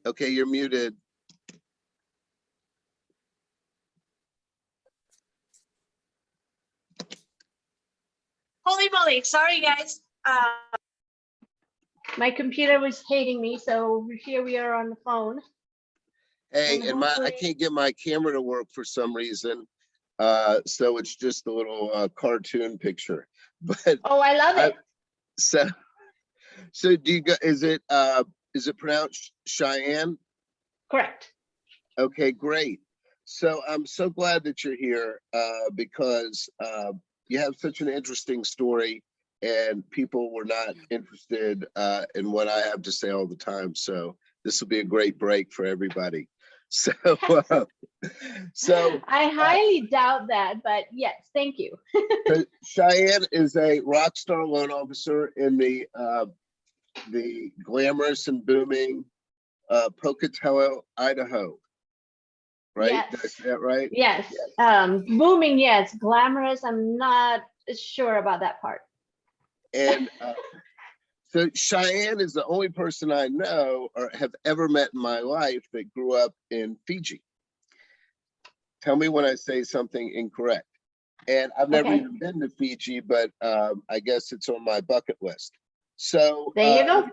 Okay, you're muted. Holy moly, sorry guys. My computer was hating me, so here we are on the phone. Hey, And I can't get my camera to work for some reason. So it's just a little cartoon picture. But oh, I love it. So do you go, is it pronounced Shyanne? Correct. Okay, great. So I'm so glad that you're here because you have such an interesting story and people were not interested in what I have to say all the time. So this will be a great break for everybody. So, I highly doubt that, but yes, thank you. so Shyanne is a rock star loan officer in the glamorous and booming Pocatello, Idaho. Right? Yes. Did I say that right? Yes. Booming, yes. Glamorous, I'm not sure about that part. And so Shyanne is the only person I know or have ever met in my life that grew up in Fiji. Tell me when I say something incorrect. And I've never even been to Fiji, but I guess it's on my bucket list. So there you go.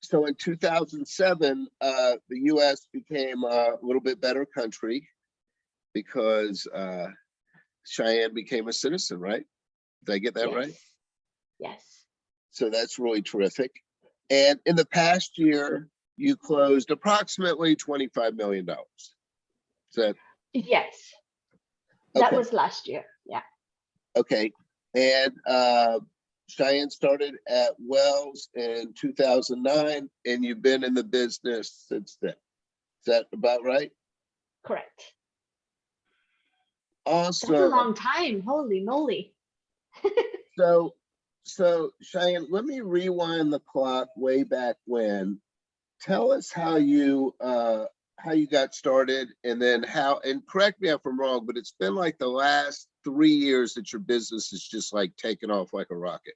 So in 2007, the U.S. became a little bit better country because Shyanne became a citizen, right? Did I get that right? Yes. So that's really terrific. And in the past year, you closed approximately $25 million. Is that? Yes. That was last year. Yeah. Okay. And Shyanne started at Wells in 2009, and you've been in the business since then. Is that about right? Correct. Awesome. That's a long time. Holy moly. So Shyanne, let me rewind the clock way back when. Tell us how you got started, and then how, and correct me if I'm wrong, but it's been like the last 3 years that your business is just like taking off like a rocket.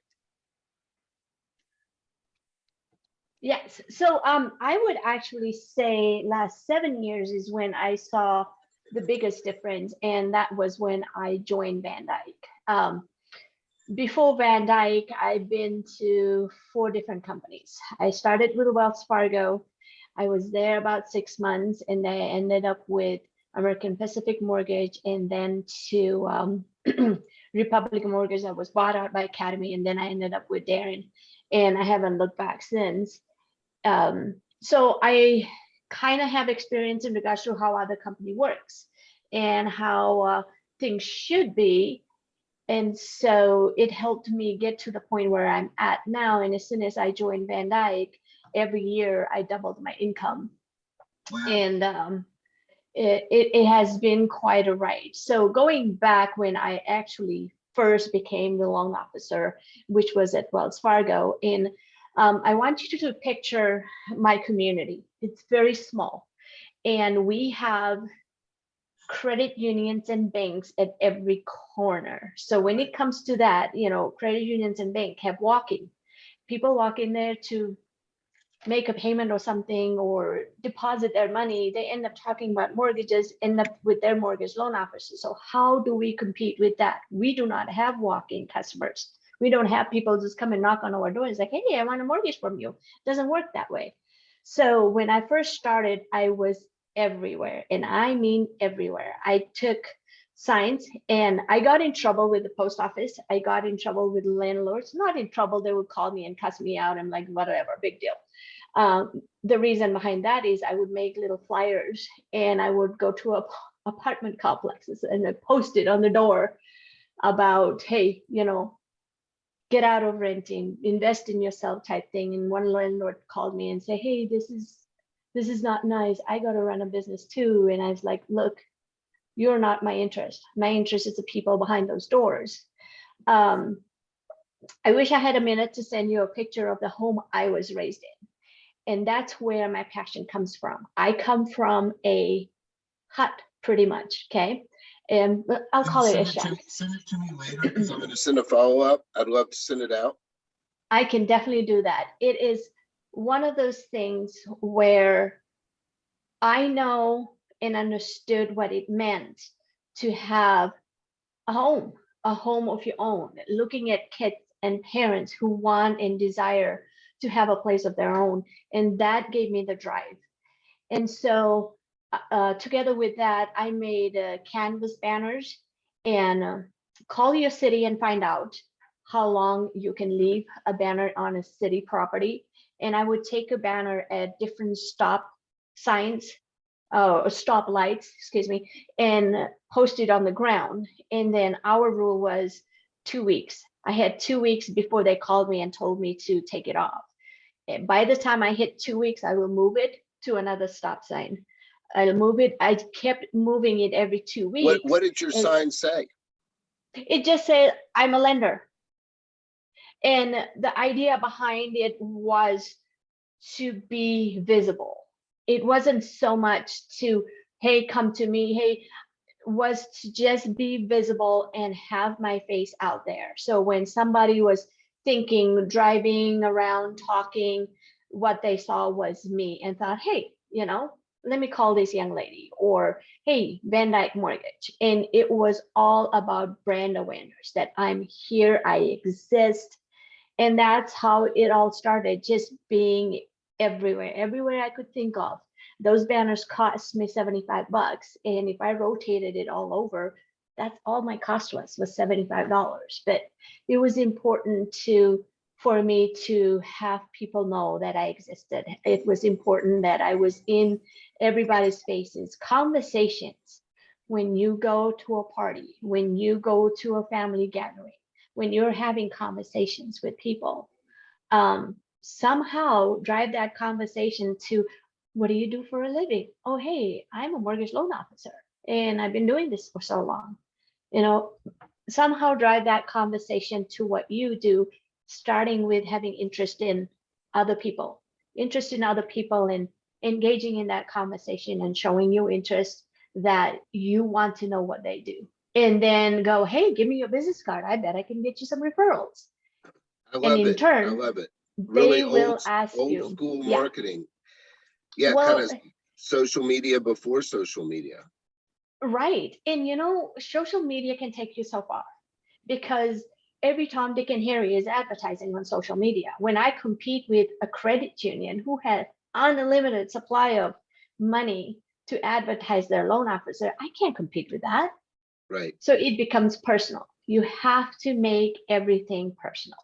Yes. So I would actually say last 7 years is when I saw the biggest difference, and that was when I joined Van Dyke. Before Van Dyke, I've been to 4 different companies. I started with Wells Fargo. I was there about 6 months, and I ended up with American Pacific Mortgage, and then to Republic Mortgage that was bought out by Academy, and then I ended up with Darren, and I haven't looked back since. So I kind of have experience in regards to how other company works and how things should be. And so it helped me get to the point where I'm at now. And as soon as I joined Van Dyke, every year I doubled my income. Wow. And it has been quite a ride. So going back when I actually first became the loan officer, which was at Wells Fargo, and I want you to picture my community. It's very small, and we have credit unions and banks at every corner. So when it comes to that, you know, credit unions and bank have walk-in. People walk in there to make a payment or something or deposit their money. They end up talking about mortgages, end up with their mortgage loan officers. So how do we compete with that? We do not have walk-in customers. We don't have people just come and knock on our door and say, hey, I want a mortgage from you. It doesn't work that way. So when I first started, I was everywhere, and I mean everywhere. I took signs, and I got in trouble with the post office. I got in trouble with landlords. Not in trouble, they would call me and cuss me out. I'm like, whatever, big deal. The reason behind that is I would make little flyers, and I would go to apartment complexes and I post it on the door about, hey, you know, get out of renting, invest in yourself type thing. And one landlord called me and said, hey, this is not nice. I got to run a business too. And I was like, look, you're not my interest. My interest is the people behind those doors. I wish I had a minute to send you a picture of the home I was raised in. And that's where my passion comes from. I come from a hut, pretty much, okay? And I'll call it a shack. Send it to me later, because I'm going to send a follow-up. I'd love to send it out. I can definitely do that. It is one of those things where I know and understood what it meant to have a home of your own, looking at kids and parents who want and desire to have a place of their own. And that gave me the drive. And so, together with that, I made canvas banners and call your city and find out how long you can leave a banner on a city property. And I would take a banner at different stop signs or stop lights, excuse me, and post it on the ground. And then our rule was 2 weeks. I had 2 weeks before they called me and told me to take it off. And by the time I hit 2 weeks, I will move it to another stop sign. I'll move it. I kept moving it every 2 weeks. What did your sign say? It just said, I'm a lender. And the idea behind it was to be visible. It wasn't so much to, hey, come to me, hey, was to just be visible and have my face out there. So when somebody was thinking, driving around, talking, what they saw was me and thought, hey, let me call this young lady, or hey, Van Dyke Mortgage. And it was all about brand awareness that I'm here, I exist. And that's how it all started, just being everywhere I could think of. Those banners cost me $75. And if I rotated it all over, that's all my cost was $75. But it was important for me to have people know that I existed. It was important that I was in everybody's faces. Conversations, when you go to a party, when you go to a family gathering, when you're having conversations with people, somehow drive that conversation to, what do you do for a living? Oh, hey, I'm a mortgage loan officer and I've been doing this for so long. Somehow drive that conversation to what you do, starting with having interest in other people and engaging in that conversation and showing your interest, that you want to know what they do. And then go, hey, give me your business card. I bet I can get you some referrals. I love and in it. turn, I love it. Really they will ask old you. school Yeah. marketing. Yeah, Well, kind of social media before social media. right. And social media can take you so far, because every Tom, Dick, and Harry is advertising on social media. When I compete with a credit union who has unlimited supply of money to advertise their loan officer, I can't compete with that. Right. So it becomes personal. You have to make everything personal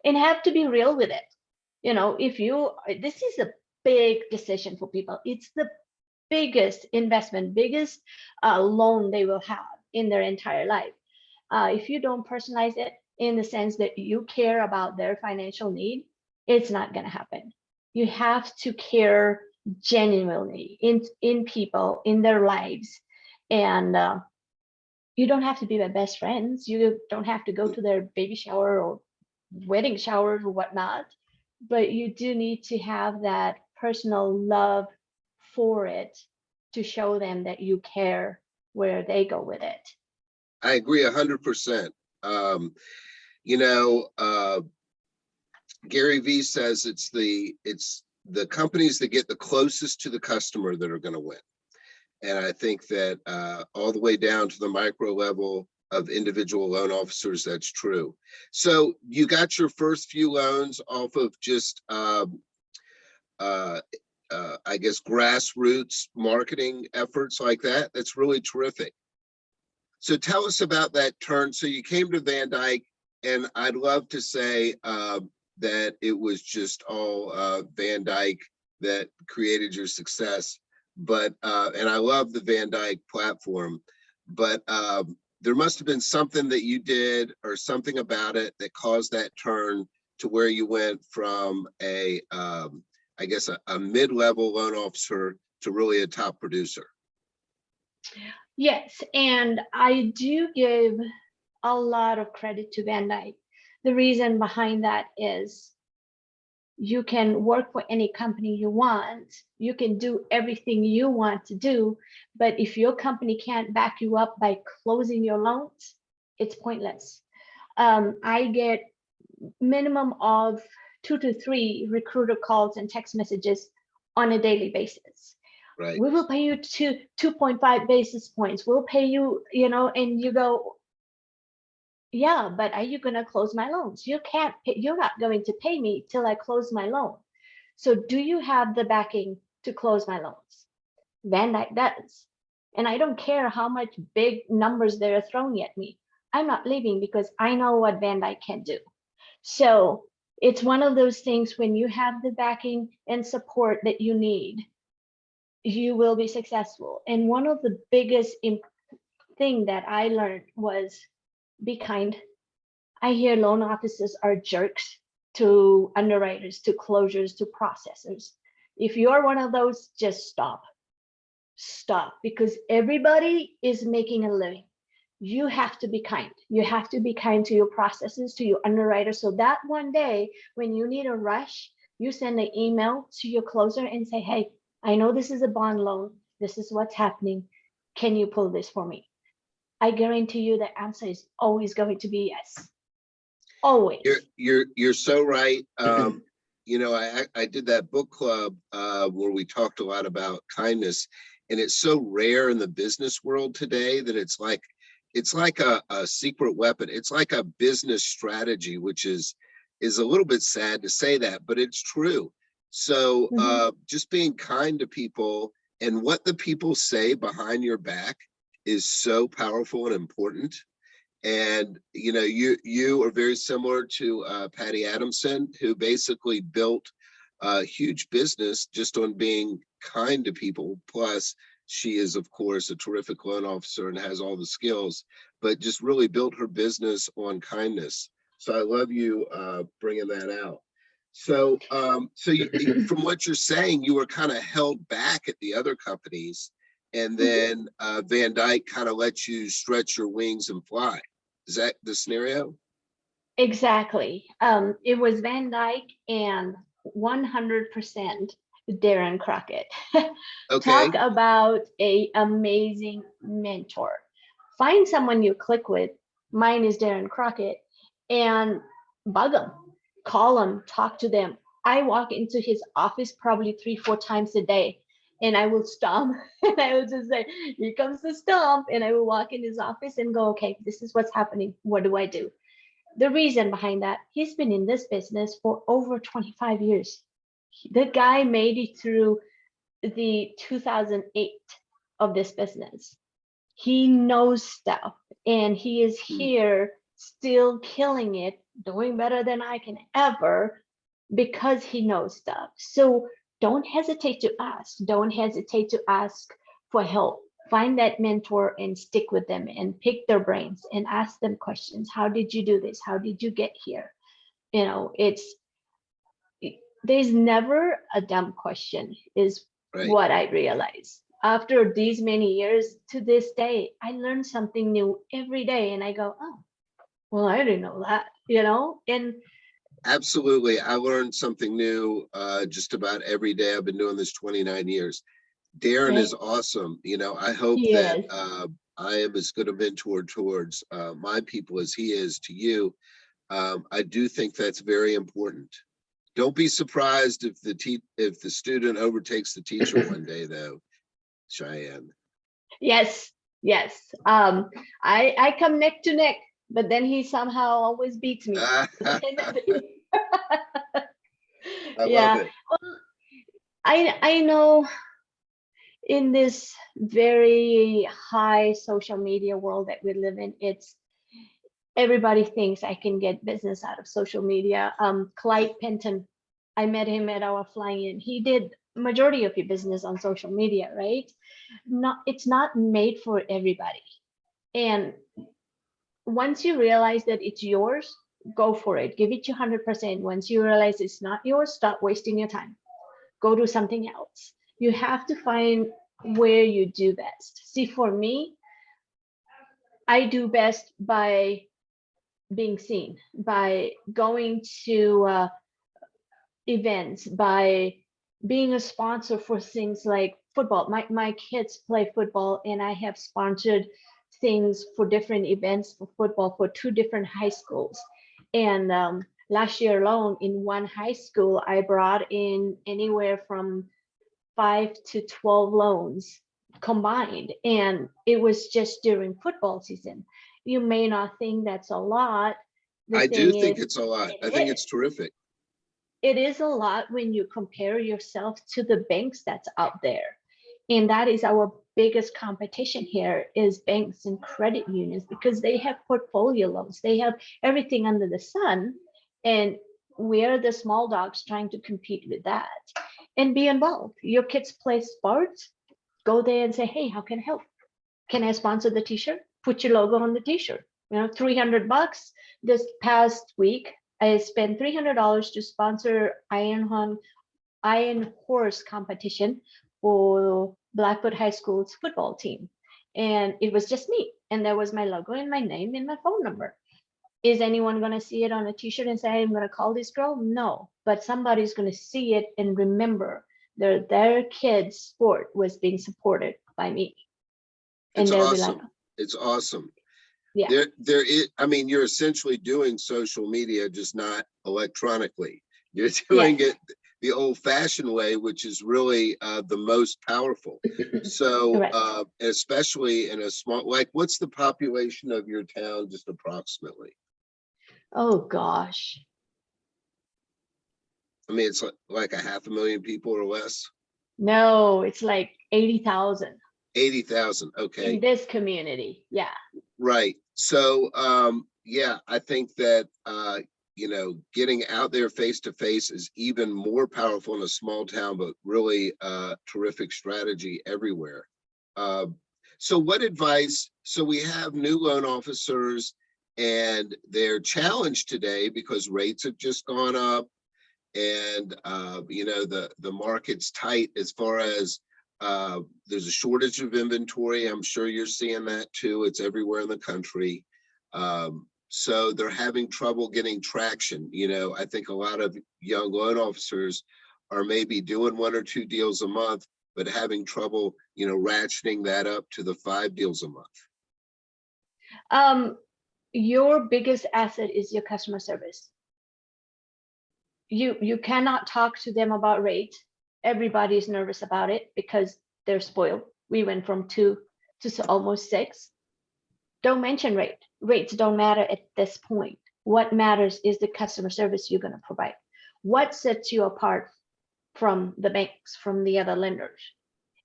and have to be real with it. This is a big decision for people. It's the biggest investment, biggest loan they will have in their entire life. If you don't personalize it in the sense that you care about their financial need, it's not going to happen. You have to care genuinely in people, in their lives. And you don't have to be their best friends. You don't have to go to their baby shower or wedding showers or whatnot, but you do need to have that personal love for it to show them that you care where they go with it. I agree 100%. Gary Vee says it's the companies that get the closest to the customer that are going to win. And I think that all the way down to the micro level of individual loan officers, that's true. So you got your first few loans off of just, I guess, grassroots marketing efforts like that. That's really terrific. So tell us about that turn. So you came to Van Dyke, and I'd love to say that it was just all Van Dyke that created your success. But and I love the Van Dyke platform, but there must have been something that you did or something about it that caused that turn to where you went from I guess a mid-level loan officer to really a top producer. Yes, and I do give a lot of credit to Van Dyke. The reason behind that is you can work for any company you want. You can do everything you want to do, but if your company can't back you up by closing your loans, it's pointless. I get minimum of 2 to 3 recruiter calls and text messages on a daily basis. Right. We will pay you 2.5 basis points. We'll pay you, and you go, yeah, but are you going to close my loans? You can't pay, you're not going to pay me till I close my loan. So do you have the backing to close my loans? Van Dyke does. And I don't care how much big numbers they're throwing at me. I'm not leaving because I know what Van Dyke can do. So it's one of those things, when you have the backing and support that you need, you will be successful. And one of the biggest thing that I learned was be kind. I hear loan officers are jerks to underwriters, to closures, to processors. If you're one of those, just stop. Stop, because everybody is making a living. You have to be kind. You have to be kind to your processors, to your underwriters, so that one day when you need a rush, you send an email to your closer and say, hey, I know this is a bond loan. This is what's happening. Can you pull this for me? I guarantee you the answer is always going to be yes. Always. You're so right. I did that book club where we talked a lot about kindness, and it's so rare in the business world today that it's like a secret weapon. It's like a business strategy, which is a little bit sad to say that, but it's true. So just being kind to people, and what the people say behind your back is so powerful and important. And you are very similar to Patty Adamson, who basically built a huge business just on being kind to people. Plus, she is, of course, a terrific loan officer and has all the skills, but just really built her business on kindness. So I love you bringing that out. So, from what you're saying, you were kind of held back at the other companies, and then Van Dyke kind of lets you stretch your wings and fly. Is that the scenario? Exactly. It was Van Dyke and 100% Darren Crockett. Okay. Talk about a amazing mentor. Find someone you click with. Mine is Darren Crockett, and bug them, call them, talk to them. I walk into his office probably 3-4 times a day, and I will stomp and I will just say, here comes the stomp. And I will walk in his office and go, okay, this is what's happening. What do I do? The reason behind that, he's been in this business for over 25 years. The guy made it through the 2008 of this business. He knows stuff, and he is here still killing it, doing better than I can ever, because he knows stuff. So don't hesitate to ask. Don't hesitate to ask for help. Find that mentor and stick with them and pick their brains and ask them questions. How did you do this? How did you get here? There's never a dumb question, is Right. what I realize. After these many years, to this day, I learn something new every day, and I go, oh, well, I didn't know that, and Absolutely. I learned something new just about every day. I've been doing this 29 years. Darren is awesome. I hope that I am as good a mentor towards my people as he is to you. I do think that's very important. Don't be surprised if the student overtakes the teacher one day, though, Shyanne. Yes. I come neck to neck, but then he somehow always beats me. I Yeah. love it. Well, I know in this very high social media world that we live in, everybody thinks I can get business out of social media. Clyde Penton, I met him at our flying in. He did majority of your business on social media, right? It's not made for everybody. And once you realize that it's yours, go for it. Give it 100%. Once you realize it's not yours, stop wasting your time. Go do something else. You have to find where you do best. See, for me, I do best by being seen, by going to events, by being a sponsor for things like football. My kids play football, and I have sponsored things for different events for football for 2 different high schools. And Last year alone, in one high school, I brought in anywhere from 5 to 12 loans combined, and it was just during football season. You may not think that's a lot. The I do thing think is, it's a lot. I it think is. it's terrific. It is a lot when you compare yourself to the banks that's out there. And that is our biggest competition here is banks and credit unions because they have portfolio loans. They have everything under the sun. And we're the small dogs trying to compete with that and be involved. Your kids play sports, go there and say, hey, how can I help? Can I sponsor the t-shirt? Put your logo on the t-shirt. You know, $300. This past week, I spent $300 to sponsor Iron Horse competition for Blackfoot High School's football team. And it was just me. And there was my logo and my name and my phone number. Is anyone going to see it on a t-shirt and say, hey, I'm going to call this girl? No, but somebody's going to see it and remember their kid's sport was being supported by me. And It's they'll be like, awesome. It's awesome. yeah, There is, I mean, you're essentially doing social media, just not electronically. You're doing yes, it the old fashioned way, which is really the most powerful. So, right. especially in a small, like, what's the population of your town, just approximately? Oh gosh. I mean, it's like a 500,000 people or less. No, it's like 80,000 80,000. in Okay. this community. Yeah. Right. So, yeah, I think that, you know, getting out there face to face is even more powerful in a small town, but really terrific strategy everywhere. Uh, so what advice, so we have new loan officers and they're challenged today because rates have just gone up and, you know, the market's tight as far as there's a shortage of inventory. I'm sure you're seeing that too. It's everywhere in the country. So they're having trouble getting traction. You know, I think a lot of young loan officers are maybe doing 1 or 2 deals a month, but having trouble, you know, ratcheting that up to the 5 deals a month. Your biggest asset is your customer service. You cannot talk to them about rate. Everybody's nervous about it because they're spoiled. We went from 2 to almost 6. Don't mention rate. Rates don't matter at this point. What matters is the customer service you're going to provide. What sets you apart from the banks, from the other lenders?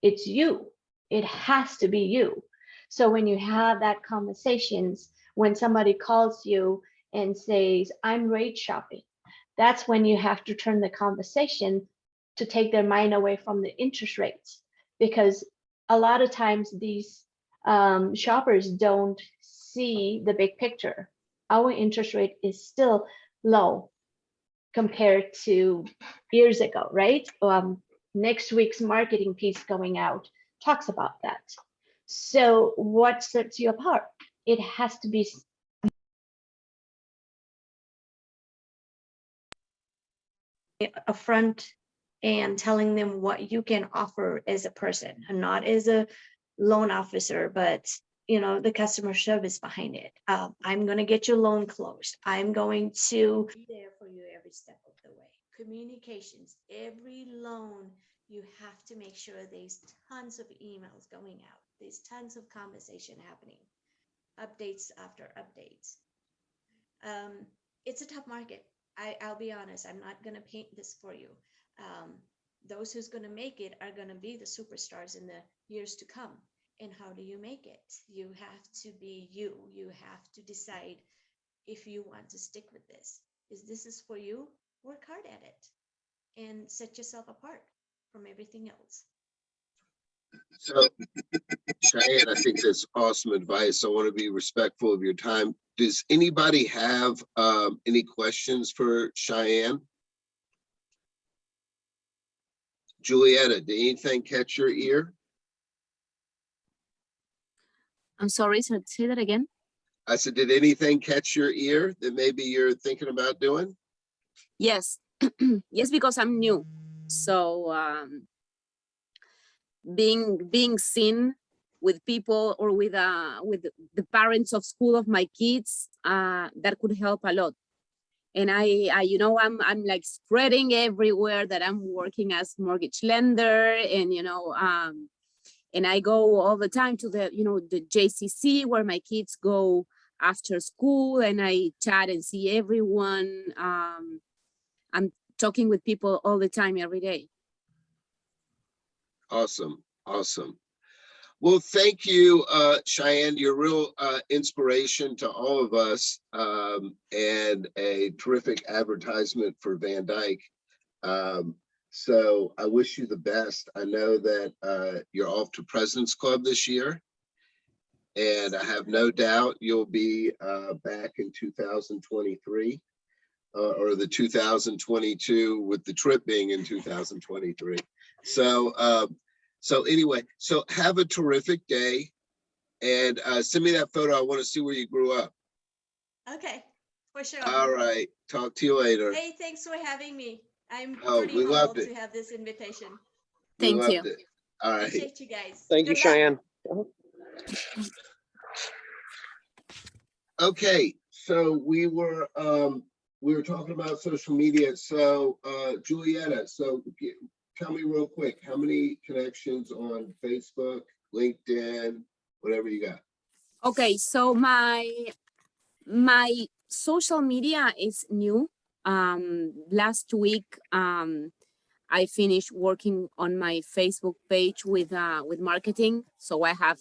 It's you. It has to be you. So when you have that conversations, when somebody calls you and says, I'm rate shopping, that's when you have to turn the conversation to take their mind away from the interest rates. Because a lot of times these shoppers don't see the big picture. Our interest rate is still low compared to years ago, right? Next week's marketing piece going out talks about that. So what sets you apart? It has to be upfront and telling them what you can offer as a person and not as a loan officer, but you know, the customer service behind it. I'm going to get your loan closed. I'm going to be there for you every step of the way. Communications, every loan, you have to make sure there's tons of emails going out. There's tons of conversation happening, updates after updates. It's a tough market. I'll be honest, I'm not going to paint this for you. Those who's going to make it are going to be the superstars in the years to come. And how do you make it? You have to be you. You have to decide if you want to stick with this. Is this for you? Work hard at it and set yourself apart from everything else. So, Cheyenne, I think that's awesome advice. I want to be respectful of your time. Does anybody have any questions for Cheyenne? Julietta, did anything catch your ear? I'm sorry, say that again. I said, did anything catch your ear that maybe you're thinking about doing? Yes, yes, because I'm new. So being seen with people or with the parents of school of my kids, that could help a lot. And I you know, I'm like spreading everywhere that I'm working as mortgage lender, and and I go all the time to the the JCC where my kids go after school, and I chat and see everyone. I'm talking with people all the time, every day. Awesome. Awesome. Well, thank you, Shyanne. You're a real inspiration to all of us, and a terrific advertisement for Van Dyke. So I wish you the best. I know that you're off to President's Club this year, and I have no doubt you'll be back in 2023, or the 2022, with the trip being in 2023. So anyway, so have a terrific day, and send me that photo. I want to see where you grew up. Okay, for sure. All right. Talk to you later. Hey, thanks for having me. I'm Oh, pretty we loved humbled it. to have this invitation. We Thank loved you. it. All right. Appreciate you guys. Thank you, Good luck. Shyanne. Okay, so we were talking about social media. So Julietta, so tell me real quick, how many connections on Facebook, LinkedIn, whatever you got? Okay, so my social media is new. Last week, I finished working on my Facebook page with marketing, so I have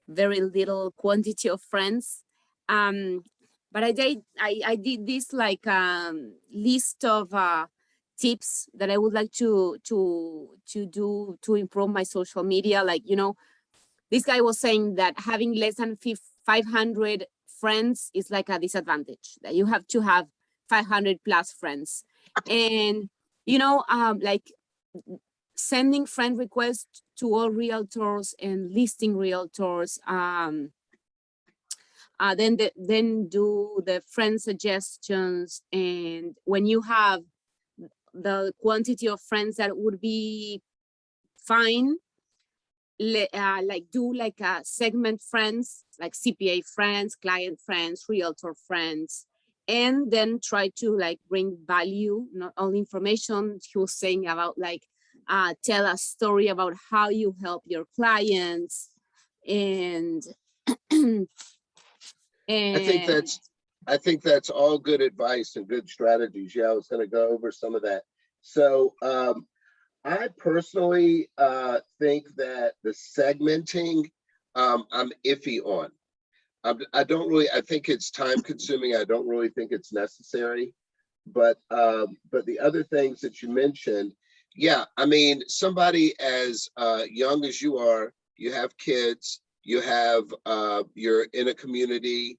very little quantity of friends. But I did this like list of tips that I would like to do to improve my social media. Like, this guy was saying that having less than 500 friends is like a disadvantage, that you have to have 500 plus friends. And, like sending friend requests to all realtors and listing realtors, then do the friend suggestions. And when you have the quantity of friends that would be fine, like do like a segment friends, like CPA friends, client friends, realtor friends, and then try to like bring value, not only information. He was saying about like tell a story about how you help your clients, and I think that's all good advice and good strategies. Yeah, I was going to go over some of that. So I personally think that the segmenting, I'm iffy on. I don't really, I think it's time consuming. I don't really think it's necessary. But the other things that you mentioned, yeah, I mean, somebody as young as you are, you have kids, you have, you're in a community,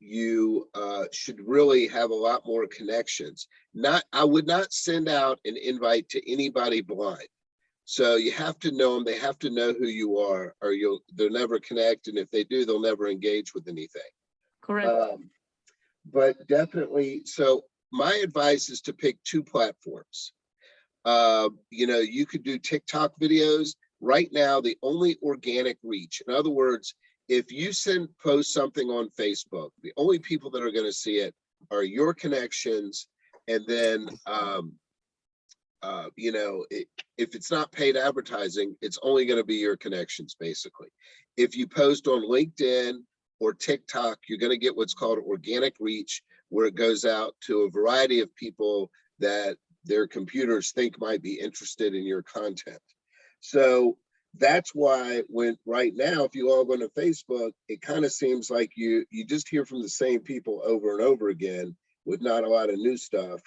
you should really have a lot more connections. I would not send out an invite to anybody blind. So you have to know them, they have to know who you are, or they'll never connect. And if they do, they'll never engage with anything. correct. But definitely, so my advice is to pick 2 platforms. You could do TikTok videos. Right now, the only organic reach, in other words, if you post something on Facebook, the only people that are going to see it are your connections. And then, if it's not paid advertising, it's only going to be your connections, basically. If you post on LinkedIn or TikTok, you're going to get what's called organic reach, where it goes out to a variety of people that their computers think might be interested in your content. So that's why right now, if you all go to Facebook, it kind of seems like you just hear from the same people over and over again, with not a lot of new stuff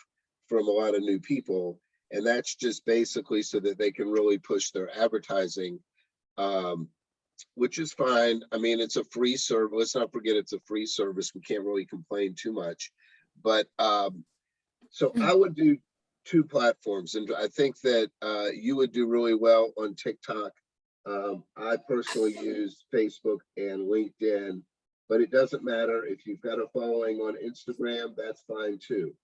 from a lot of new people. And that's just basically so that they can really push their advertising, which is fine. I mean, it's a free service. Let's not forget it's a free service. We can't really complain too much. But so I would do 2 platforms. And I think that you would do really well on TikTok. I personally use Facebook and LinkedIn, but it doesn't matter. If you've got a following on Instagram, that's fine too.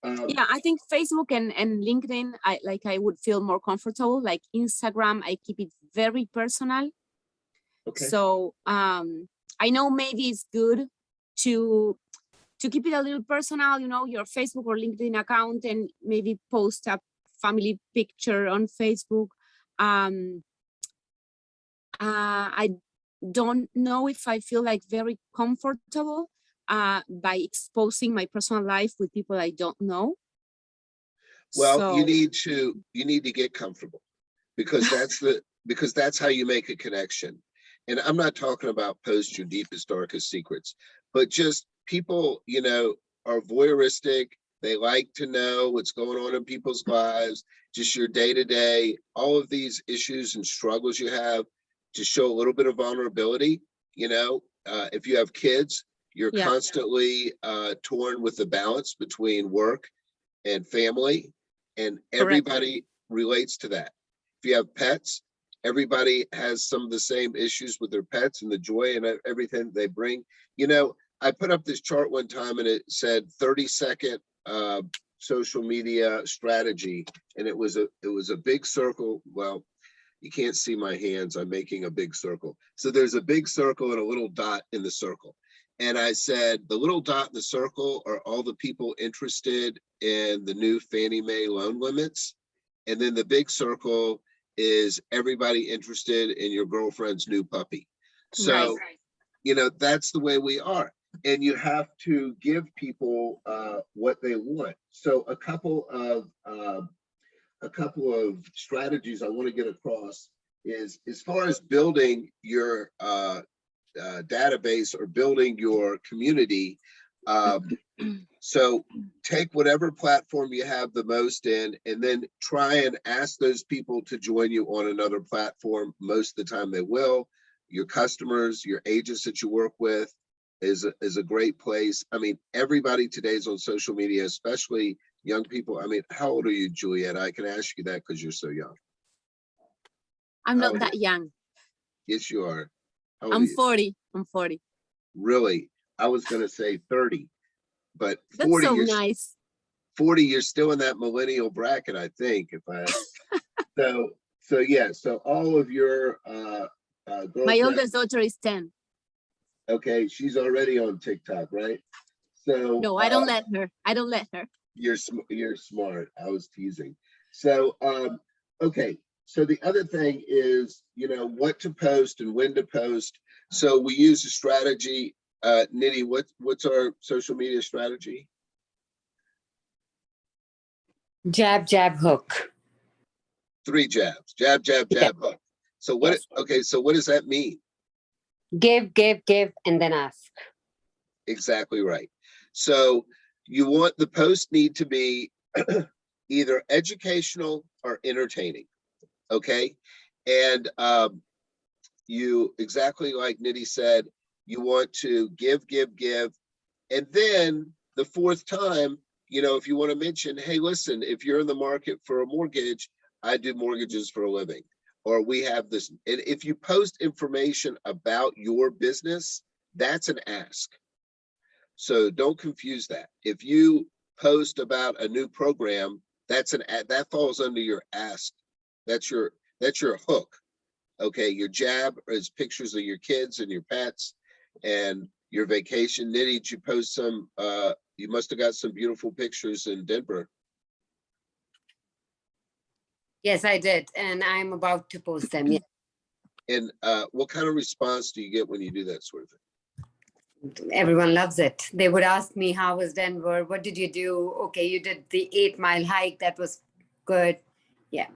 Yeah, I think Facebook and LinkedIn, I would feel more comfortable. Like Instagram, I keep it very personal. Okay. So I know maybe it's good to to keep it a little personal, your Facebook or LinkedIn account, and maybe post a family picture on Facebook. I don't know if I feel like very comfortable by exposing my personal life with people I don't know. Well, So, you need to get comfortable, because that's how you make a connection. And I'm not talking about post your deepest, darkest secrets, but just people, are voyeuristic. They like to know what's going on in people's lives, just your day to day, all of these issues and struggles you have, to show a little bit of vulnerability. If you have kids, you're Yeah. constantly torn with the balance between work and family, and everybody relates to that. If you have pets, everybody has some of the same issues with their pets and the joy and everything they bring. I put up this chart one time and it said 30-second social media strategy, and it was a big circle. Well, you can't see my hands. I'm making a big circle. So there's a big circle and a little dot in the circle. And I said, the little dot in the circle are all the people interested in the new Fannie Mae loan limits. And then the big circle is everybody interested in your girlfriend's new puppy. So, that's the way we are. And you have to give people what they want. So a couple of strategies I want to get across is, as far as building your database or building your community. So take whatever platform you have the most in, and then try and ask those people to join you on another platform. Most of the time they will. Your customers, your agents that you work with is a great place. I mean, everybody today's on social media, especially young people. I mean, how old are you, Juliet? I can ask you that because you're so young. I'm not that young. Yes, you are. How old are I'm you? 40. I'm 40. Really? I was going to say 30, but That's 40, so you're nice. 40, you're still in that millennial bracket, I think. So all of your My girlfriends, oldest daughter is 10. okay, she's already on TikTok, right? So No, I don't let her. I don't let her. you're smart. I was teasing. So okay. So the other thing is, what to post and when to post. So we use a strategy. Nitty, what's our social media strategy? Jab, jab, hook. 3 jabs. Jab, jab, jab, hook. So what? Yes. Okay. So what does that mean? Give, and then ask. Exactly right. So you want the post need to be either educational or entertaining. Okay. And you, exactly like Nitty said, you want to give. And then the fourth time, if you want to mention, hey, listen, if you're in the market for a mortgage, I do mortgages for a living, or we have this. And if you post information about your business, that's an ask. So don't confuse that. If you post about a new program, that falls under your ask. That's your hook. Okay, your jab is pictures of your kids and your pets and your vacation. Nitty, did you post some? You must have got some beautiful pictures in Denver. Yes, I did. And I'm about to post them. Yeah. And what kind of response do you get when you do that sort of thing? Everyone loves it. They would ask me, how was Denver? What did you do? Okay, you did the 8-mile hike. That was good. Yeah.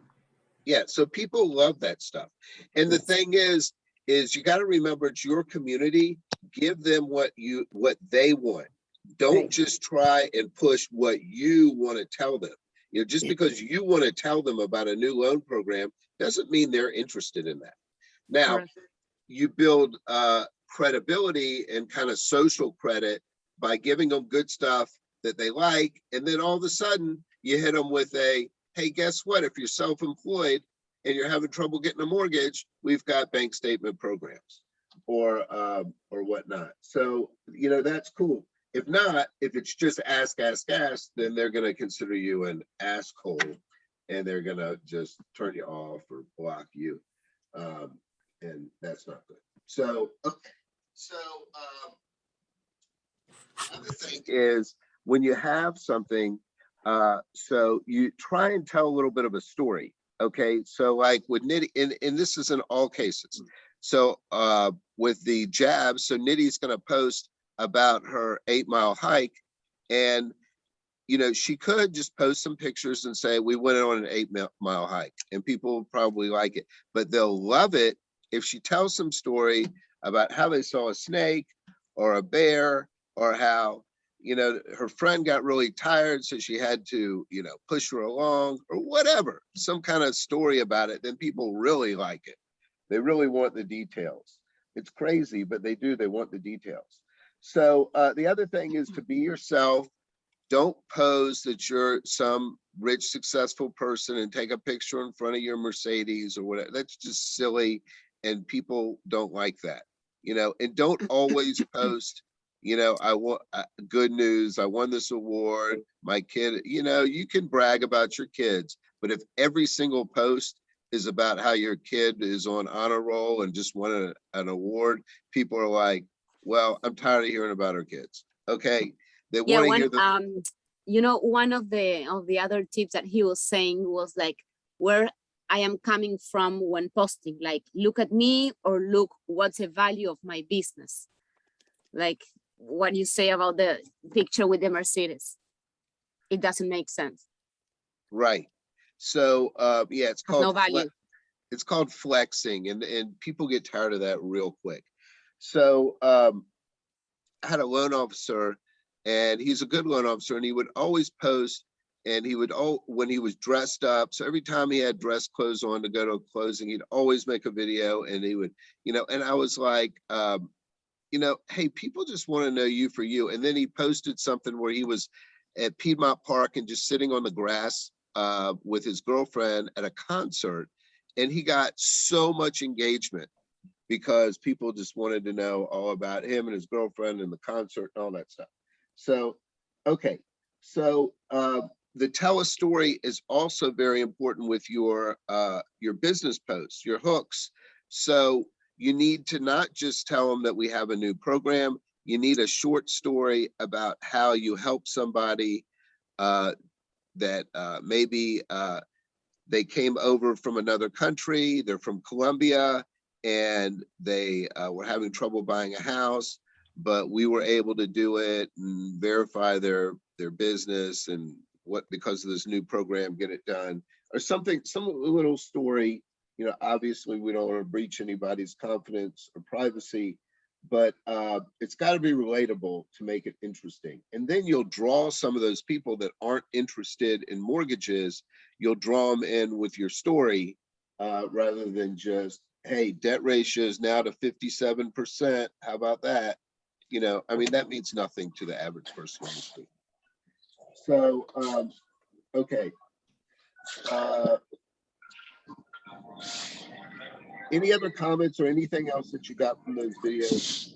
Yeah, so people love that stuff. And the thing is you got to remember, it's your community. Give them what they want. Don't just try and push what you want to tell them. Just because you want to tell them about a new loan program doesn't mean they're interested in that. Now, you build credibility and kind of social credit by giving them good stuff that they like. And then all of a sudden you hit them with hey, guess what? If you're self-employed and you're having trouble getting a mortgage, we've got bank statement programs or whatnot. So, that's cool. If not, if it's just ask, then they're going to consider you an asshole and they're going to just turn you off or block you. And that's not good. So, okay. So, The other thing is when you have something, so you try and tell a little bit of a story. Okay, so like with Nitty, and this is in all cases. So with the jab, so Nitty's going to post about her 8-mile hike, and you know, she could just post some pictures and say, we went on an 8-mile hike, and people will probably like it, but they'll love it if she tells some story about how they saw a snake or a bear, or how, you know, her friend got really tired, so she had to, you know, push her along or whatever, some kind of story about it. Then people really like it. They really want the details. It's crazy, but they do, they want the details. So the other thing is to be yourself. Don't pose that you're some rich, successful person and take a picture in front of your Mercedes or whatever. That's just silly, and people don't like that, you know. And don't always post, you know, I want good news, I won this award, my kid, you know. You can brag about your kids, but if every single post is about how your kid is on honor roll and just won an award, people are like, well, I'm tired of hearing about our kids. Okay. They Yeah, want to hear the you know, one of the other tips that he was saying was like, where I am coming from when posting, like, look at me, or look, what's the value of my business? Like what you say about the picture with the Mercedes, it doesn't make sense. right. So yeah, it's Has no called value. it's called flexing, and people get tired of that real quick. So I had a loan officer, and he's a good loan officer, and he would always post, and he would, when he was dressed up, so every time he had dress clothes on to go to a closing, he'd always make a video, and he would, you know. And I was like, you know, hey, people just want to know you for you. And then he posted something where he was at Piedmont Park and just sitting on the grass with his girlfriend at a concert, and he got so much engagement because people just wanted to know all about him and his girlfriend and the concert and all that stuff. So, okay. So the tell a story is also very important with your business posts, your hooks. So you need to not just tell them that we have a new program. You need a short story about how you help somebody that maybe they came over from another country, they're from Colombia, and they were having trouble buying a house, but we were able to do it and verify their business, and what, because of this new program, get it done, or something, some little story. You know, obviously we don't want to breach anybody's confidence or privacy, but it's got to be relatable to make it interesting. And then you'll draw some of those people that aren't interested in mortgages, you'll draw them in with your story, rather than just, hey, debt ratio is now to 57%. How about that? You know, I mean, that means nothing to the average person on the street. So, okay. Any other comments or anything else that you got from those videos?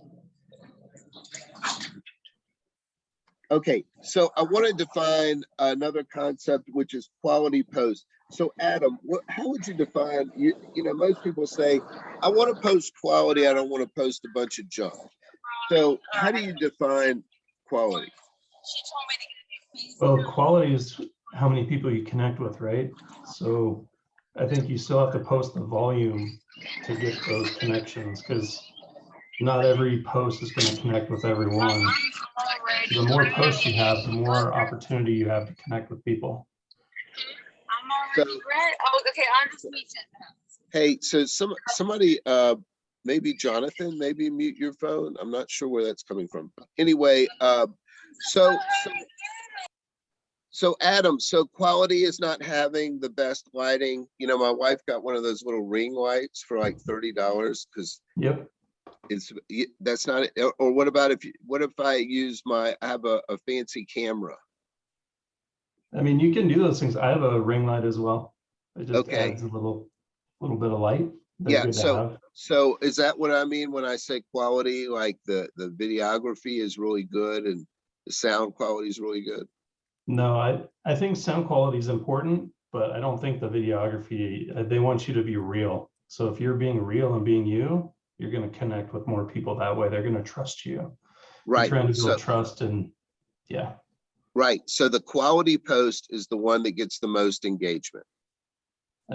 Okay, so I want to define another concept, which is quality post. So Adam, how would you define, you know, most people say, I want to post quality, I don't want to post a bunch of junk. So how do you define quality? Well, quality is how many people you connect with, right? So I think you still have to post the volume to get those connections, because not every post is going to connect with everyone. The more posts you have, the more opportunity you have to connect with people. So, hey, so somebody, maybe Jonathan, maybe mute your phone. I'm not sure where that's coming from. Anyway, so Adam, so quality is not having the best lighting. You know, my wife got one of those little ring lights for like $30 because Yep. That's not it. Or what about what if I use I have a fancy camera? I mean, you can do those things. I have a ring light as well. It just Okay. adds a little bit of light. They're good to have. So is that what I mean when I say quality? Like the videography is really good and the sound quality is really good? No, I think sound quality is important, but I don't think the videography, they want you to be real. So if you're being real and being you, you're going to connect with more people that way. They're going to trust you. You're Right. trying to build So, trust and yeah, right. So the quality post is the one that gets the most engagement.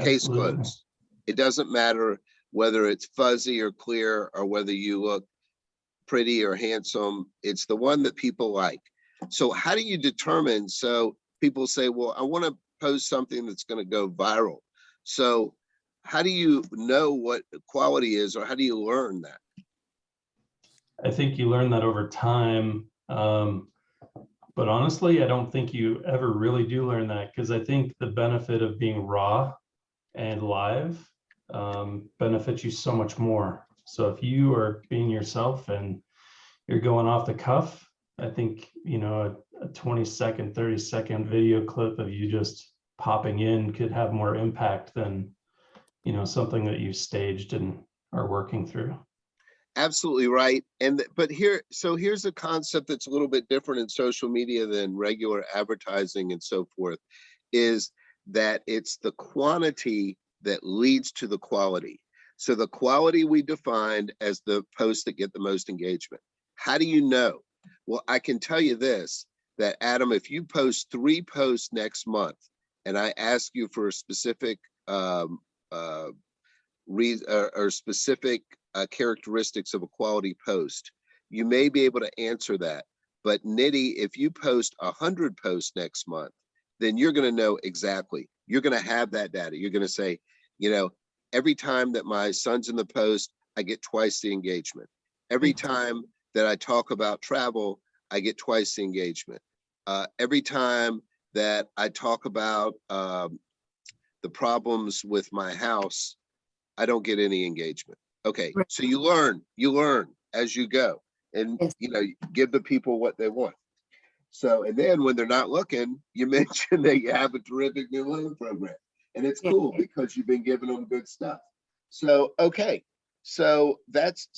Case absolutely. closed. It doesn't matter whether it's fuzzy or clear or whether you look pretty or handsome. It's the one that people like. So how do you determine? So people say, well, I want to post something that's going to go viral. So how do you know what quality is, or how do you learn that? I think you learn that over time. But honestly, I don't think you ever really do learn that, because I think the benefit of being raw and live benefits you so much more. So if you are being yourself and you're going off the cuff, I think, you know, a 20-second, 30-second video clip of you just popping in could have more impact than, you know, something that you staged and are working through. Absolutely right. And but here's a concept that's a little bit different in social media than regular advertising and so forth, is that it's the quantity that leads to the quality. So the quality we defined as the posts that get the most engagement. How do you know? Well, I can tell you this, that Adam, if you post 3 posts next month and I ask you for a specific specific characteristics of a quality post, you may be able to answer that. But Nitty, if you post 100 posts next month, then you're going to know exactly. You're going to have that data. You're going to say, you know, every time that my son's in the post, I get twice the engagement. Every time that I talk about travel, I get twice the engagement. Every time that I talk about the problems with my house, I don't get any engagement. Okay, Right. so you learn as you go, and Yes. you know, give the people what they want. So, and then when they're not looking, you mention that you have a terrific new loan program, and it's Yeah. cool because you've been giving them good stuff. So, okay, so that's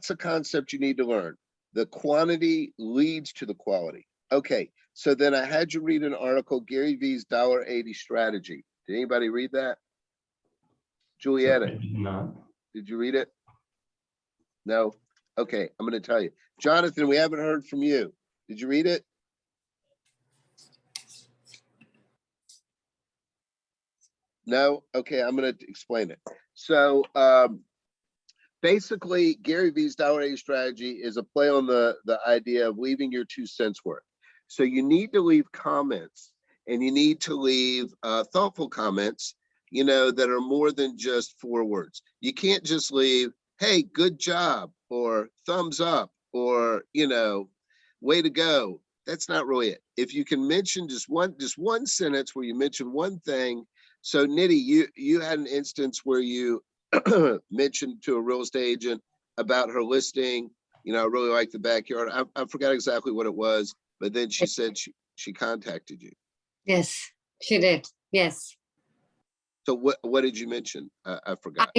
a concept you need to learn. The quantity leads to the quality. Okay, so then I had you read an article, Gary V's $1.80 strategy. Did anybody read that? Julietta, Maybe not. did you read it? No? Okay, I'm going to tell you. Jonathan, we haven't heard from you. Did you read it? No? Okay, I'm going to explain it. So basically, Gary V's $1.80 strategy is a play on the idea of leaving your 2 cents worth. So you need to leave comments, and you need to leave thoughtful comments, you know, that are more than just 4 words. You can't just leave, hey, good job, or thumbs up, or, you know, way to go. That's not really it. If you can mention just one sentence where you mention one thing. So Nitty, you had an instance where you mentioned to a real estate agent about her listing, you know, I really like the backyard. I forgot exactly what it was, but then she said she contacted you. Yes, she did. Yes. So what did you mention? I forgot.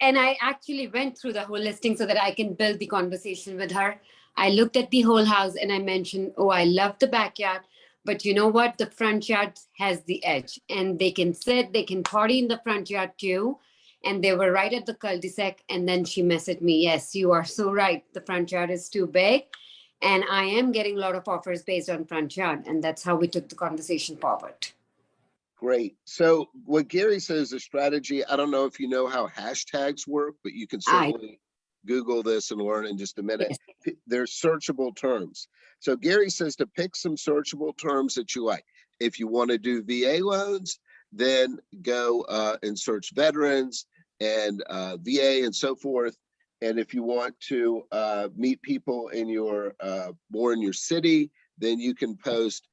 And I actually went through the whole listing so that I can build the conversation with her. I looked at the whole house and I mentioned, oh, I love the backyard, but you know what? The front yard has the edge, and they can sit, they can party in the front yard too. And they were right at the cul-de-sac. And then she messaged me, yes, you are so right. The front yard is too big. And I am getting a lot of offers based on front yard. And that's how we took the conversation forward. Great. So what Gary says is a strategy. I don't know if you know how hashtags work, but you can certainly Google this and learn in just a minute. Yes. They're searchable terms. So Gary says to pick some searchable terms that you like. If you want to do VA loans, then go and search veterans and VA and so forth. And if you want to meet people in your more in your city, then you can post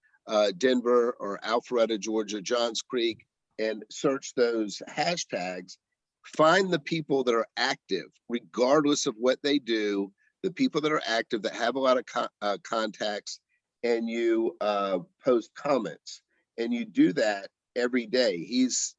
Denver or Alpharetta, Georgia, Johns Creek, and search those hashtags. Find the people that are active, regardless of what they do, the people that are active, that have a lot of contacts, and you post comments. And you do that every day. He's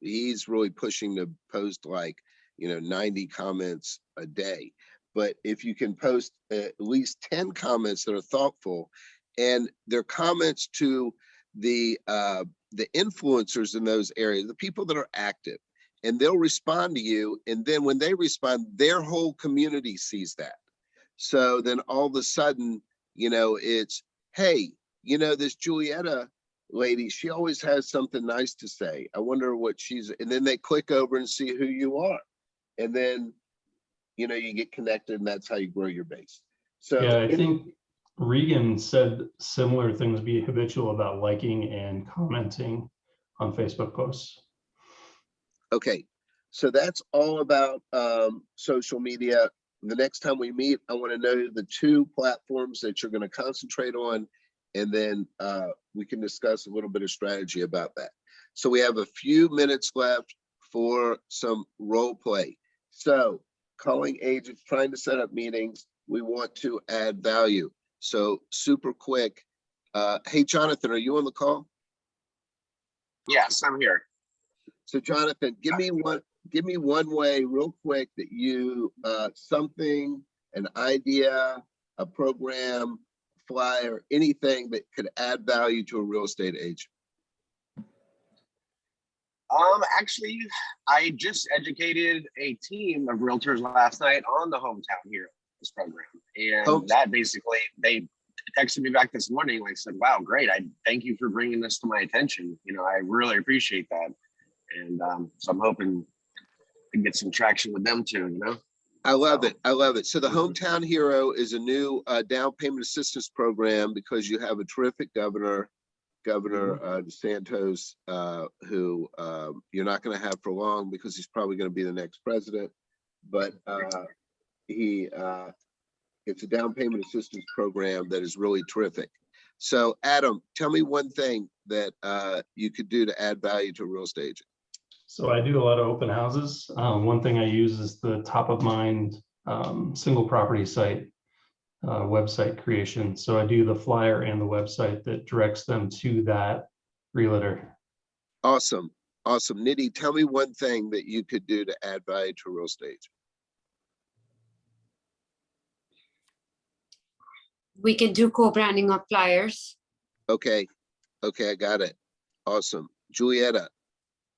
really pushing to post like, you know, 90 comments a day. But if you can post at least 10 comments that are thoughtful, and they're comments to the influencers in those areas, the people that are active, and they'll respond to you. And then when they respond, their whole community sees that. So then all of a sudden, It's, hey, this Julietta lady, she always has something nice to say. I wonder what and then they click over and see who you are. And then, you get connected, and that's how you grow your base. So yeah, I think Regan said similar things, be habitual about liking and commenting on Facebook posts. okay, so that's all about social media. The next time we meet, I want to know the 2 platforms that you're going to concentrate on, and then we can discuss a little bit of strategy about that. So we have a few minutes left for some role play. So calling agents, trying to set up meetings, we want to add value. So super quick. Hey, Jonathan, are you on the call? Yes, I'm here. So Jonathan, give me one way real quick that you, something, an idea, a program, flyer, anything that could add value to a real estate agent. Actually, I just educated a team of realtors last night on the Hometown Heroes program. And that basically, they texted me back this morning, like said, wow, great. I thank you for bringing this to my attention. I really appreciate that. And so I'm hoping to get some traction with them too, I love it. I love it. So the Hometown Hero is a new down payment assistance program because you have a terrific Governor DeSantis, who you're not going to have for long because he's probably going to be the next president. But it's a down payment assistance program that is really terrific. So Adam, tell me one thing that you could do to add value to a real estate agent. So I do a lot of open houses. One thing I use is the top of mind single property site website creation. So I do the flyer and the website that directs them to that realtor. Awesome. Awesome. Nidhi, tell me one thing that you could do to add value to a real estate agent. We can do co-branding of flyers. Okay. Okay, I got it. Awesome. Julietta,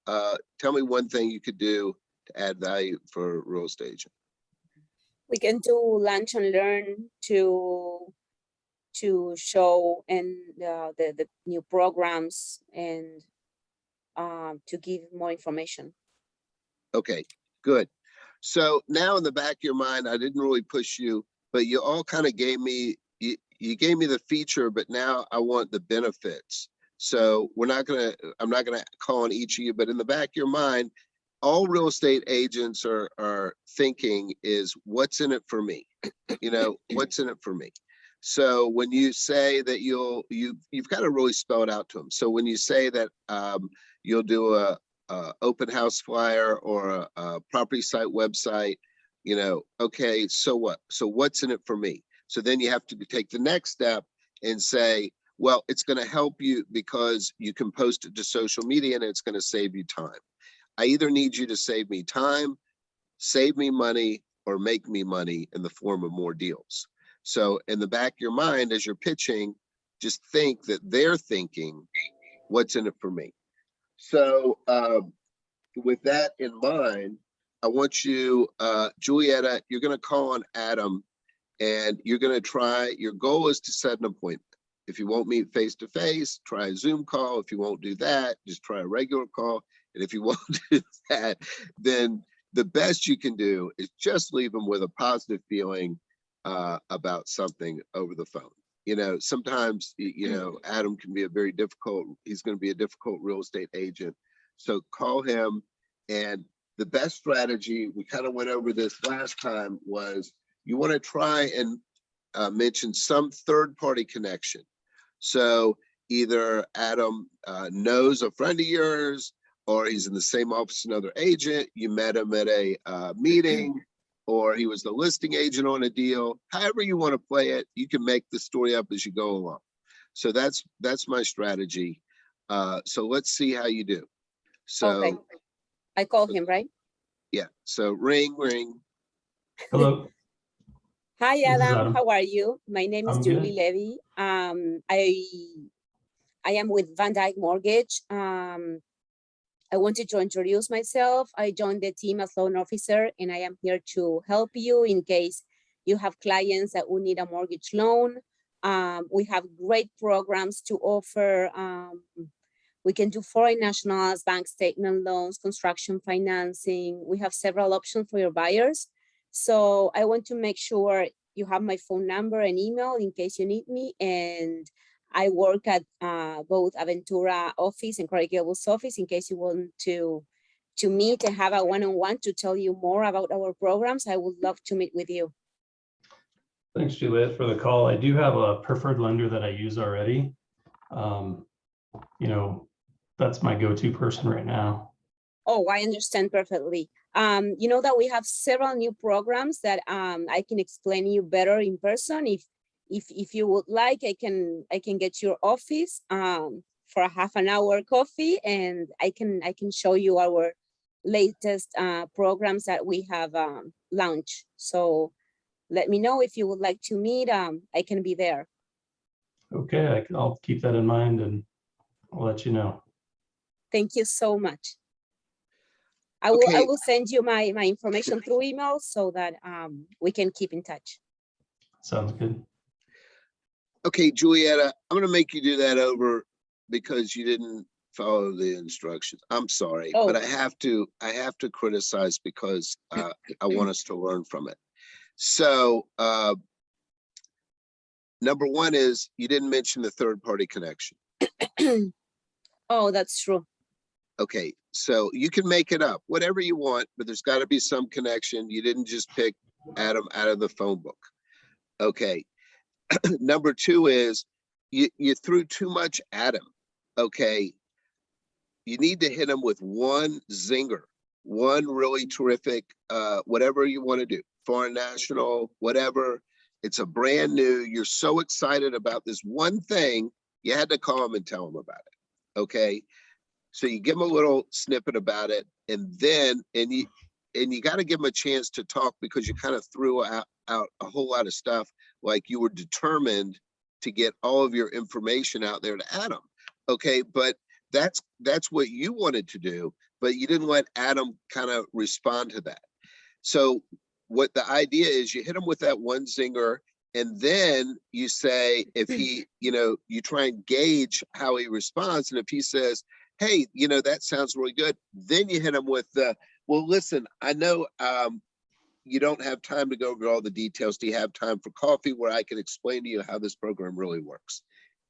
tell me one thing you could do to add value for a real estate agent. We can do lunch and learn to show and the new programs and to give more information. Okay, good. So now in the back of your mind, I didn't really push you, but you all kind of gave me, you gave me the feature, but now I want the benefits. So I'm not gonna call on each of you, but in the back of your mind, all real estate agents are thinking is what's in it for me? What's in it for me? So when you say that you've got to really spell it out to them. So when you say that you'll do a open house flyer or a property site website, okay, so what? So what's in it for me? So then you have to take the next step and say, well, it's going to help you because you can post it to social media and it's going to save you time. I either need you to save me time, save me money, or make me money in the form of more deals. So in the back of your mind, as you're pitching, just think that they're thinking, what's in it for me? So with that in mind, I want you, Julietta, you're going to call on Adam and you're going to try, your goal is to set an appointment. If you won't meet face-to-face, try a Zoom call. If you won't do that, just try a regular call. And if you won't do that, then the best you can do is just leave them with a positive feeling about something over the phone. Sometimes, Adam can be he's going to be a difficult real estate agent. So call him. And the best strategy, we kind of went over this last time, was you want to try and mention some third-party connection. So either Adam knows a friend of yours, or he's in the same office as another agent, you met him at a meeting, or he was the listing agent on a deal. However you want to play it, you can make the story up as you go along. So that's my strategy. So let's see how you do. So Okay. I call him, right? Yeah, so ring, ring. Hello. Hi, This is Adam. Adam. How are you? My name is I'm Julie good. Levy. I am with Van Dyke Mortgage. I wanted to introduce myself. I joined the team as loan officer, and I am here to help you in case you have clients that will need a mortgage loan. We have great programs to offer. We can do foreign nationals, bank statement loans, construction financing. We have several options for your buyers. So I want to make sure you have my phone number and email in case you need me. And I work at both Aventura office and Craig Gable's office in case you want to meet and have a one-on-one to tell you more about our programs. I would love to meet with you. Thanks, Juliet, for the call. I do have a preferred lender that I use already. You know, that's my go-to person right now. Oh, I understand perfectly. You know that we have several new programs that I can explain you better in person. If you would like, I can get your office for a half an hour coffee, and I can show you our latest programs that we have launched. So let me know if you would like to meet. I can be there. Okay, I'll keep that in mind and I'll let you know. Thank you so much. I Okay. will send you my information through email so that we can keep in touch. Sounds good. Okay, Julietta, I'm gonna make you do that over because you didn't follow the instructions. I'm sorry, but Oh. I have to criticize because I want us to learn from it. So number one is you didn't mention the third party connection. Oh, that's true. Okay, so you can make it up, whatever you want, but there's got to be some connection. You didn't just pick Adam out of the phone book. Okay. Number two is you threw too much at him. Okay. You need to hit him with one zinger, one really terrific, whatever you want to do, foreign national, whatever. It's a brand new, you're so excited about this one thing, you had to call him and tell him about it. Okay. So you give him a little snippet about it, and then, and you got to give him a chance to talk because you kind of threw out a whole lot of stuff, like you were determined to get all of your information out there to Adam. Okay, but that's what you wanted to do, but you didn't let Adam kind of respond to that. So what the idea is, you hit him with that one zinger, and then you say, if he, you try and gauge how he responds, and if he says, hey, that sounds really good, then you hit him with the, well, listen, I know you don't have time to go over all the details. Do you have time for coffee where I can explain to you how this program really works?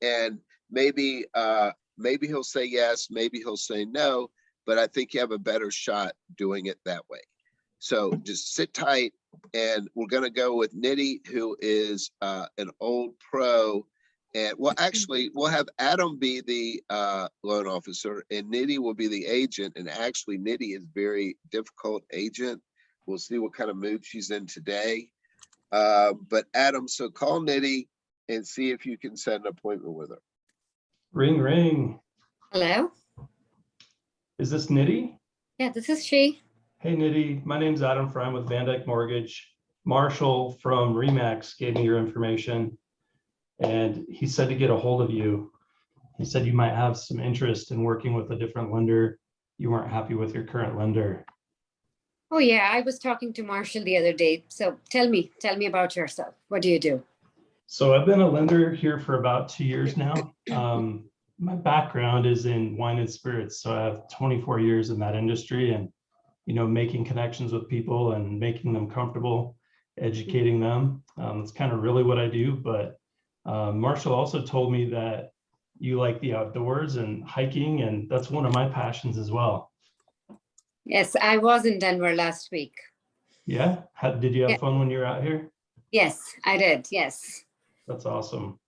And maybe he'll say yes, maybe he'll say no, but I think you have a better shot doing it that way. So just sit tight, and we're going to go with Nitty, who is an old pro. And well, actually, we'll have Adam be the loan officer, and Nitty will be the agent. And actually, Nitty is very difficult agent. We'll see what kind of mood she's in today. But Adam, so call Nitty and see if you can set an appointment with her. Ring, ring. Hello? Is this Nitty? Yeah, this is she. Hey, Nitty. My name's Adam Frym with Van Dyke Mortgage. Marshall from Remax gave me your information, and he said to get a hold of you. He said you might have some interest in working with a different lender. You weren't happy with your current lender. Oh yeah, I was talking to Marshall the other day. So tell me about yourself. What do you do? So I've been a lender here for about 2 years now. My background is in wine and spirits. So I have 24 years in that industry, and, making connections with people and making them comfortable, educating them. It's kind of really what I do. But Marshall also told me that you like the outdoors and hiking, and that's one of my passions as well. Yes, I was in Denver last week. Yeah? Did you have fun when you were out here? Yes, I did. Yes. That's awesome.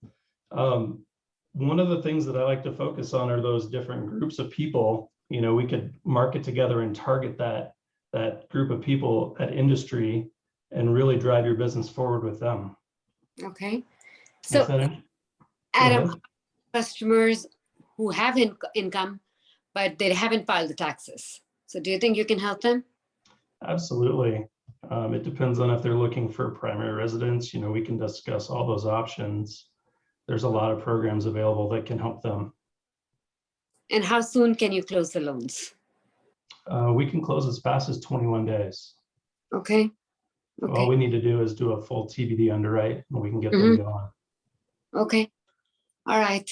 One of the things that I like to focus on are those different groups of people. We could market together and target that group of people, that industry, and really drive your business forward with them. Okay. So Adam, customers who have income, but they haven't filed the taxes. So do you think you can help them? Absolutely. It depends on if they're looking for primary residence. We can discuss all those options. There's a lot of programs available that can help them. And how soon can you close the loans? We can close as fast as 21 days. Okay. All we need to do is do a full TBD underwrite, and we can get them going. Okay. All right.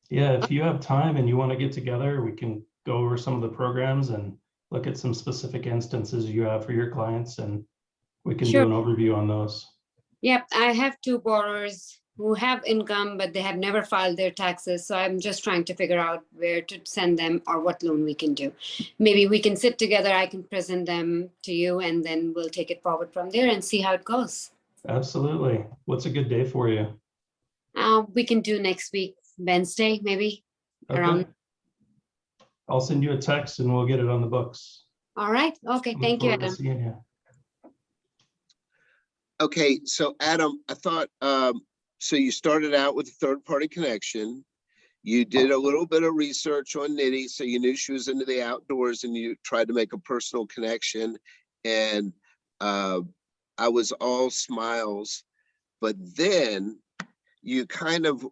Yeah, if you have time and you want to get together, we can go over some of the programs and look at some specific instances you have for your clients, and we can Sure. do an overview on those. Yep, I have 2 borrowers who have income, but they have never filed their taxes. So I'm just trying to figure out where to send them or what loan we can do. Maybe we can sit together, I can present them to you, and then we'll take it forward from there and see how it goes. Absolutely. What's a good day for you? We can do next week, Wednesday, maybe. Okay. Around. I'll send you a text and we'll get it on the books. All right. Okay. Look Thank you, forward to Adam. seeing you. Okay, so Adam, I thought, so you started out with a third-party connection. You did a little bit of research on Nitty, so you knew she was into the outdoors, and you tried to make a personal connection. And I was all smiles, but then you kind of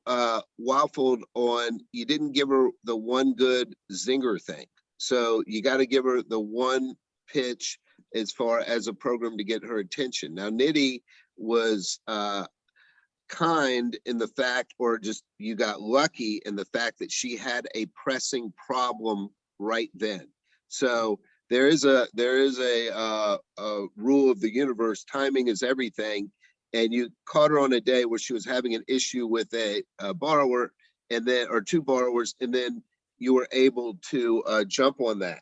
waffled on, you didn't give her the one good zinger thing. So you got to give her the one pitch as far as a program to get her attention. Now, Nitty was kind in the fact, or just you got lucky in the fact that she had a pressing problem right then. So there is a rule of the universe. Timing is everything. And you caught her on a day where she was having an issue with a borrower, and then, or 2 borrowers, and then you were able to jump on that.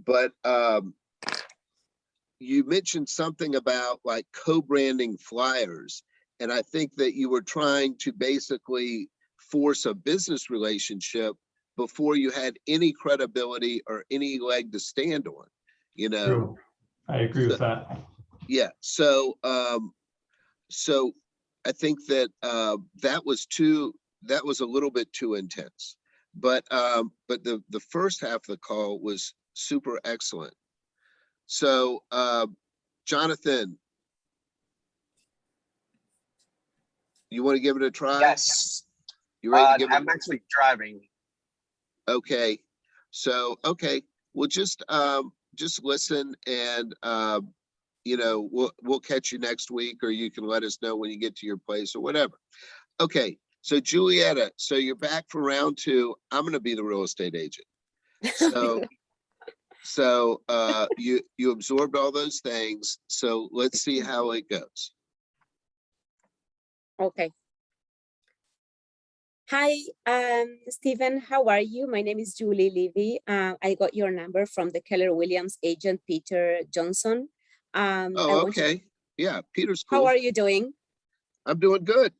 But you mentioned something about like co-branding flyers. And I think that you were trying to basically force a business relationship before you had any credibility or any leg to stand on, you know? True. I agree with that. Yeah. So I think that that was a little bit too intense. But the first half of the call was super excellent. So Jonathan, you want to give it a try? Yes. You ready to give it? I'm actually driving. Okay. So okay, well just listen, and you know, we'll catch you next week, or you can let us know when you get to your place or whatever. Okay. So Julietta, so you're back for round 2. I'm going to be the real estate agent. So you absorbed all those things. So let's see how it goes. Okay. Hi, Stephen, how are you? My name is Julie Levy. I got your number from the Keller Williams agent, Peter Johnson. Oh, okay. Yeah, Peter's cool. How are you doing? I'm doing good.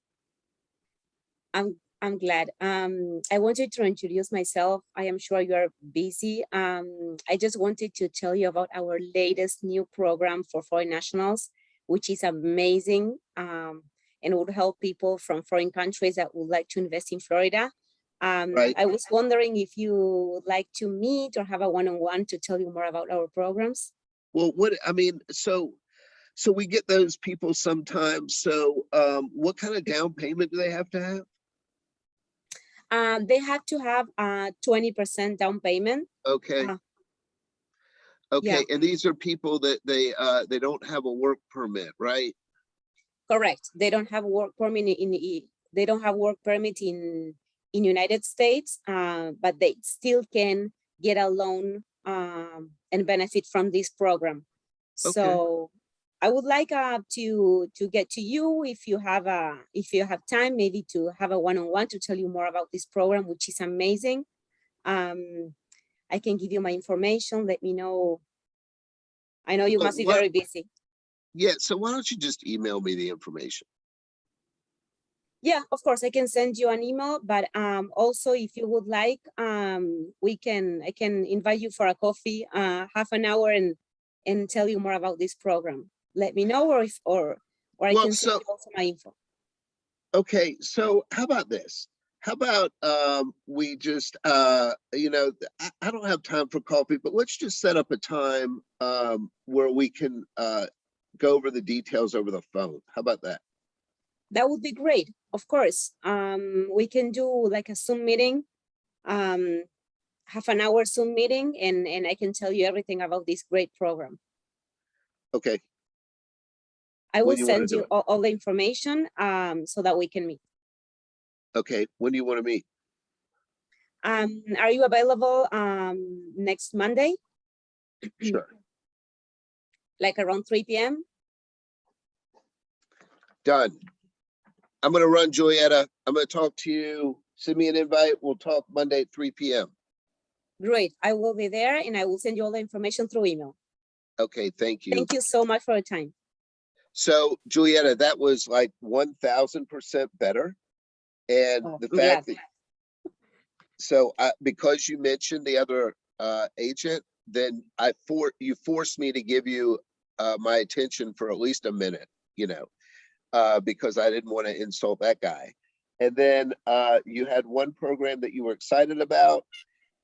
I'm glad. I wanted to introduce myself. I am sure you are busy. I just wanted to tell you about our latest new program for foreign nationals, which is amazing, and would help people from foreign countries that would like to invest in Florida. Right. I was wondering if you would like to meet or have a one-on-one to tell you more about our programs. Well, so we get those people sometimes. So what kind of down payment do they have to have? They have to have 20% down payment. Okay. Okay, yeah. And these are people that they don't have a work permit, right? Correct. They don't have work permit in United States, but they still can get a loan and benefit from this program. Okay. So I would like to get to you if you have time, maybe to have a one-on-one to tell you more about this program, which is amazing. I can give you my information. Let me know. I know you must be very busy. Yeah, so why don't you just email me the information? Yeah, of course, I can send you an email, but also if you would like, I can invite you for a coffee, half an hour, and tell you more about this program. Let me know, or I can send you also my info. Okay, so how about this? How about we just, you know, I don't have time for coffee, but let's just set up a time where we can go over the details over the phone. How about that? That would be great. Of course. We can do like a Zoom meeting, half an hour Zoom meeting, and I can tell you everything about this great program. Okay. I will send you all the information so that we can meet. Okay, when do you want to meet? Are you available next Monday, Sure. like around 3 p.m.? Done. I'm gonna run, Julietta. I'm gonna talk to you. Send me an invite. We'll talk Monday at 3 p.m. Great. I will be there and I will send you all the information through email. Okay, thank you. Thank you so much for your time. So, Julietta, that was like 1000% better. And Oh, the I'm fact glad. that, so because you mentioned the other agent, then you forced me to give you my attention for at least a minute, you know, because I didn't want to insult that guy. And then you had one program that you were excited about,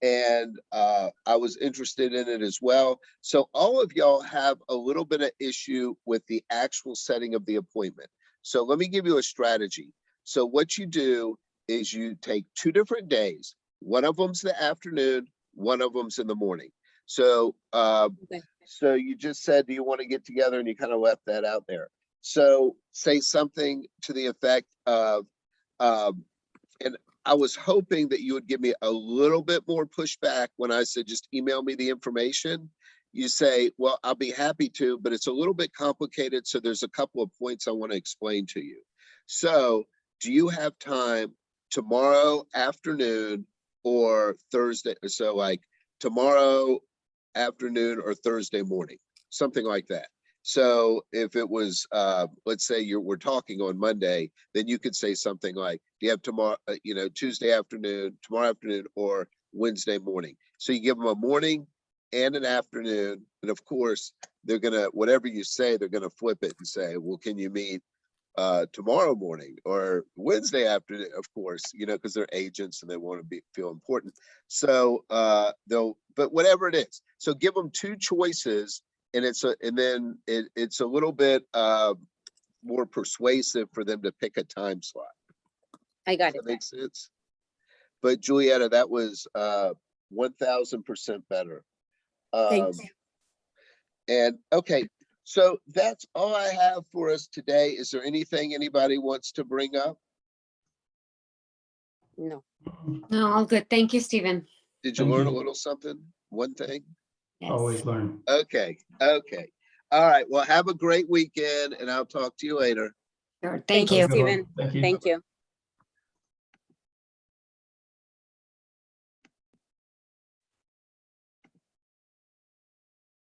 and I was interested in it as well. So all of y'all have a little bit of issue with the actual setting of the appointment. So let me give you a strategy. So what you do is you take 2 different days. One of them's the afternoon, one of them's in the morning. So Okay. so you just said, do you want to get together? And you kind of left that out there. So say something to the effect of, and I was hoping that you would give me a little bit more pushback when I said, just email me the information. You say, well, I'll be happy to, but it's a little bit complicated. So there's a couple of points I want to explain to you. So do you have time tomorrow afternoon or Thursday? So like tomorrow afternoon or Thursday morning, something like that. So if it was, let's say we're talking on Monday, then you could say something like, do you have tomorrow, Tuesday afternoon, tomorrow afternoon, or Wednesday morning? So you give them a morning and an afternoon. And of course, they're gonna, whatever you say, they're gonna flip it and say, well, can you meet tomorrow morning or Wednesday afternoon, of course, because they're agents and they want to feel important. So but whatever it is. So give them 2 choices. And it's a little bit more persuasive for them to pick a time slot. I got Does it. that make sense? But Julietta, that was 1000% better. Thank you. And okay, so that's all I have for us today. Is there anything anybody wants to bring up? No. No, all good. Thank you, Stephen. Did you Thank learn a you. little something? One thing? Yes. Always learn. Okay. All right. Well, have a great weekend and I'll talk to you later. Sure. Thank Thank you, you. Have a good one. Stephen. Thank you. Thank you.